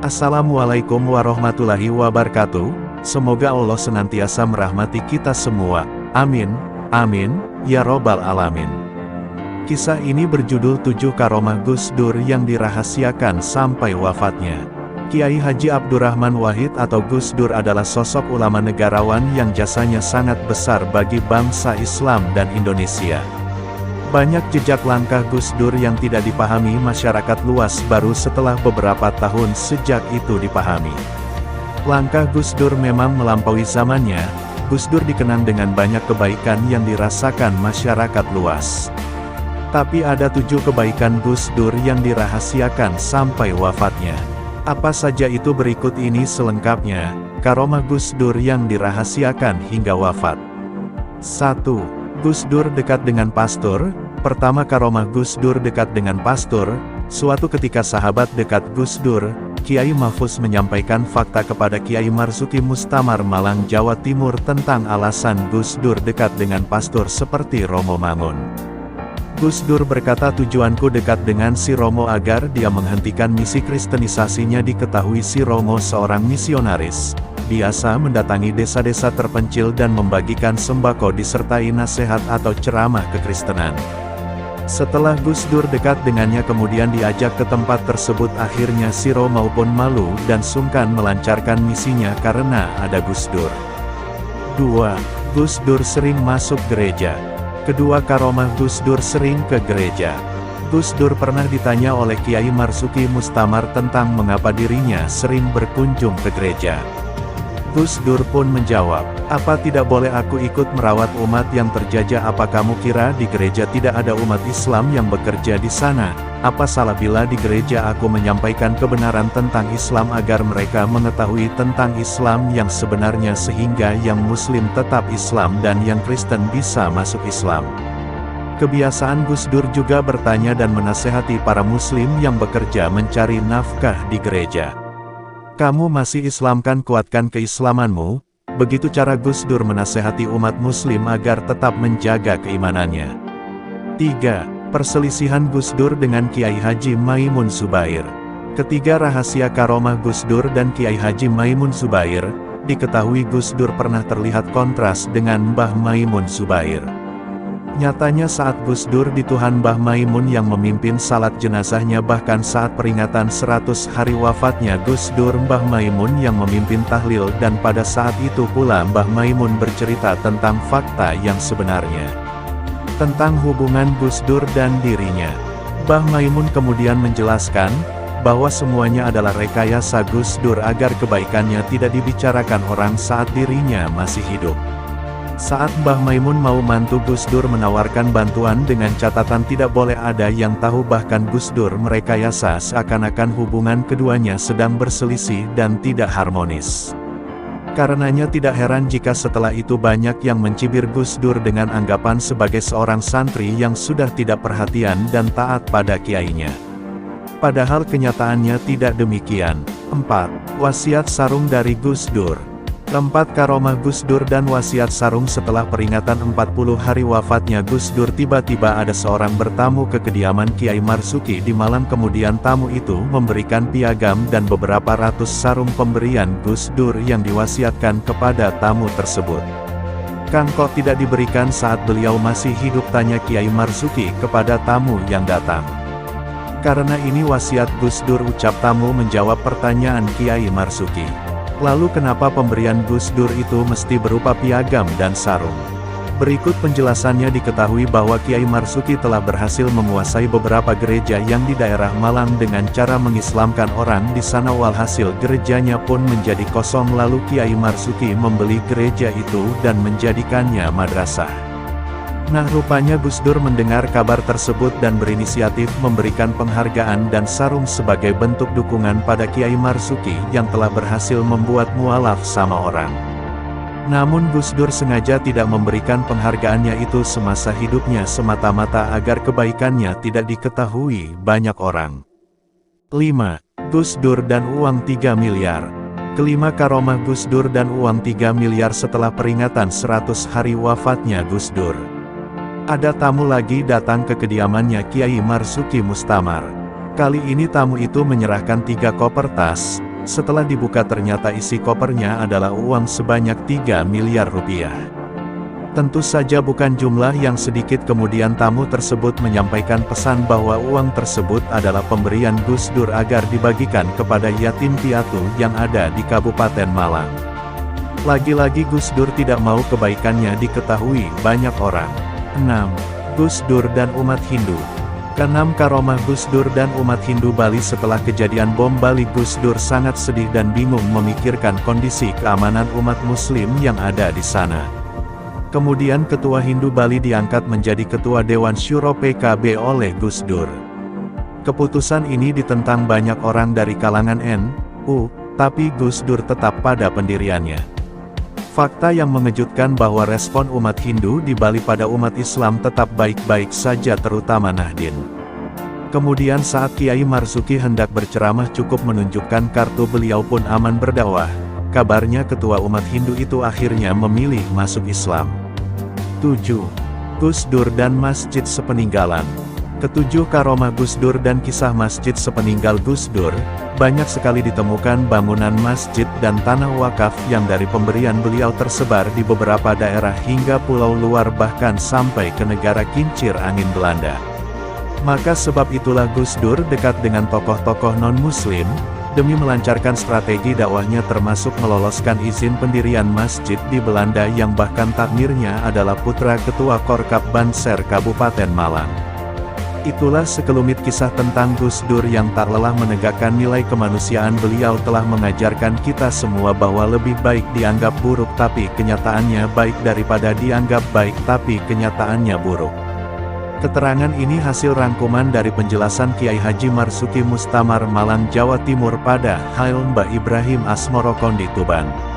Assalamualaikum warahmatullahi wabarakatuh. Semoga Allah senantiasa merahmati kita semua. Amin, amin, ya robbal alamin. Kisah ini berjudul 7 Karomah Gus Dur yang dirahasiakan sampai wafatnya. Kiai Haji Abdurrahman Wahid atau Gus Dur adalah sosok ulama negarawan yang jasanya sangat besar bagi bangsa Islam dan Indonesia. Banyak jejak langkah Gus Dur yang tidak dipahami masyarakat luas baru setelah beberapa tahun sejak itu dipahami. Langkah Gus Dur memang melampaui zamannya. Gus Dur dikenang dengan banyak kebaikan yang dirasakan masyarakat luas. Tapi ada 7 kebaikan Gus Dur yang dirahasiakan sampai wafatnya. Apa saja itu berikut ini selengkapnya, karomah Gus Dur yang dirahasiakan hingga wafat. 1. Gus Dur dekat dengan pastor. Pertama, karomah Gus Dur dekat dengan pastor. Suatu ketika sahabat dekat Gus Dur, Kiai Mahfuz menyampaikan fakta kepada Kiai Marzuki Mustamar Malang, Jawa Timur tentang alasan Gus Dur dekat dengan pastor seperti Romo Mangun. Gus Dur berkata, tujuanku dekat dengan si Romo agar dia menghentikan misi kristenisasinya. Diketahui si Romo seorang misionaris, biasa mendatangi desa-desa terpencil dan membagikan sembako disertai nasihat atau ceramah kekristenan. Setelah Gus Dur dekat dengannya kemudian diajak ke tempat tersebut, akhirnya si Romo pun malu dan sungkan melancarkan misinya karena ada Gus Dur. 2. Gus Dur sering masuk gereja. Kedua karomah Gus Dur sering ke gereja. Gus Dur pernah ditanya oleh Kiai Marzuki Mustamar tentang mengapa dirinya sering berkunjung ke gereja. Gus Dur pun menjawab, "Apa tidak boleh aku ikut merawat umat yang terjajah? Apa kamu kira di gereja tidak ada umat Islam yang bekerja di sana? Apa salah bila di gereja aku menyampaikan kebenaran tentang Islam agar mereka mengetahui tentang Islam yang sebenarnya sehingga yang Muslim tetap Islam dan yang Kristen bisa masuk Islam?" Kebiasaan Gus Dur juga bertanya dan menasehati para Muslim yang bekerja mencari nafkah di gereja. "Kamu masih Islam kan, kuatkan keislamanmu." Begitu cara Gus Dur menasehati umat Muslim agar tetap menjaga keimanannya. 3. Perselisihan Gus Dur dengan Kiai Haji Maimun Zubair. Ketiga rahasia karomah Gus Dur dan Kiai Haji Maimun Zubair. Diketahui Gus Dur pernah terlihat kontras dengan Mbah Maimun Zubair. Nyatanya saat Gus Dur dituhan Mbah Maimun yang memimpin salat jenazahnya, bahkan saat peringatan 100 hari wafatnya Gus Dur, Mbah Maimun yang memimpin tahlil, dan pada saat itu pula Mbah Maimun bercerita tentang fakta yang sebenarnya tentang hubungan Gus Dur dan dirinya. Mbah Maimun kemudian menjelaskan bahwa semuanya adalah rekayasa Gus Dur agar kebaikannya tidak dibicarakan orang saat dirinya masih hidup. Saat Mbah Maimun mau mantu Gus Dur menawarkan bantuan dengan catatan tidak boleh ada yang tahu, bahkan Gus Dur merekayasa seakan-akan hubungan keduanya sedang berselisih dan tidak harmonis. Karenanya tidak heran jika setelah itu banyak yang mencibir Gus Dur dengan anggapan sebagai seorang santri yang sudah tidak perhatian dan taat pada kiainya. Padahal kenyataannya tidak demikian. 4. Wasiat sarung dari Gus Dur. 4. Karomah Gus Dur dan wasiat sarung. Setelah peringatan 40 hari wafatnya Gus Dur, tiba-tiba ada seorang bertamu ke kediaman Kiai Marzuki di Malang. Kemudian tamu itu memberikan piagam dan beberapa ratus sarung pemberian Gus Dur yang diwasiatkan kepada tamu tersebut. "Kang, kok tidak diberikan saat beliau masih hidup?" tanya Kiai Marzuki kepada tamu yang datang. "Karena ini wasiat Gus Dur," ucap tamu menjawab pertanyaan Kiai Marzuki. "Lalu kenapa pemberian Gus Dur itu mesti berupa piagam dan sarung?" Berikut penjelasannya. Diketahui bahwa Kiai Marzuki telah berhasil menguasai beberapa gereja yang di daerah Malang dengan cara mengislamkan orang di sana. Walhasil gerejanya pun menjadi kosong, lalu Kiai Marzuki membeli gereja itu dan menjadikannya madrasah. Nah, rupanya Gus Dur mendengar kabar tersebut dan berinisiatif memberikan penghargaan dan sarung sebagai bentuk dukungan pada Kiai Marzuki yang telah berhasil membuat mualaf sama orang. Namun Gus Dur sengaja tidak memberikan penghargaannya itu semasa hidupnya, semata-mata agar kebaikannya tidak diketahui banyak orang. 5. Gus Dur dan uang 3 miliar. Kelima karomah Gus Dur dan uang 3 miliar. Setelah peringatan 100 hari wafatnya Gus Dur, ada tamu lagi datang ke kediamannya Kiai Marzuki Mustamar. Kali ini tamu itu menyerahkan 3 koper tas. Setelah dibuka ternyata isi kopernya adalah uang sebanyak 3 miliar rupiah. Tentu saja bukan jumlah yang sedikit. Kemudian tamu tersebut menyampaikan pesan bahwa uang tersebut adalah pemberian Gus Dur agar dibagikan kepada yatim piatu yang ada di Kabupaten Malang. Lagi-lagi Gus Dur tidak mau kebaikannya diketahui banyak orang. 6. Gus Dur dan umat Hindu. Keenam, karomah Gus Dur dan umat Hindu Bali. Setelah kejadian bom Bali, Gus Dur sangat sedih dan bingung memikirkan kondisi keamanan umat muslim yang ada di sana. Kemudian Ketua Hindu Bali diangkat menjadi Ketua Dewan Syuro PKB oleh Gus Dur. Keputusan ini ditentang banyak orang dari kalangan NU, tapi Gus Dur tetap pada pendiriannya. Fakta yang mengejutkan bahwa respon umat Hindu di Bali pada umat Islam tetap baik-baik saja, terutama Nahdien. Kemudian saat Kiai Marzuki hendak berceramah cukup menunjukkan kartu beliau pun aman berdakwah. Kabarnya ketua umat Hindu itu akhirnya memilih masuk Islam. 7. Gus Dur dan masjid sepeninggalan. Ketujuh, karomah Gus Dur dan kisah masjid sepeninggal Gus Dur. Banyak sekali ditemukan bangunan masjid dan tanah wakaf yang dari pemberian beliau tersebar di beberapa daerah hingga pulau luar, bahkan sampai ke negara kincir angin Belanda. Maka sebab itulah Gus Dur dekat dengan tokoh-tokoh non-muslim, demi melancarkan strategi dakwahnya termasuk meloloskan izin pendirian masjid di Belanda yang bahkan takmirnya adalah putra Ketua Korkap Banser Kabupaten Malang. Itulah sekelumit kisah tentang Gus Dur yang tak lelah menegakkan nilai kemanusiaan. Beliau telah mengajarkan kita semua bahwa lebih baik dianggap buruk tapi kenyataannya baik daripada dianggap baik tapi kenyataannya buruk. Keterangan ini hasil rangkuman dari penjelasan Kiai Haji Marzuki Mustamar Malang, Jawa Timur pada Hail Mbah Ibrahim Asmoro Kondi Tuban.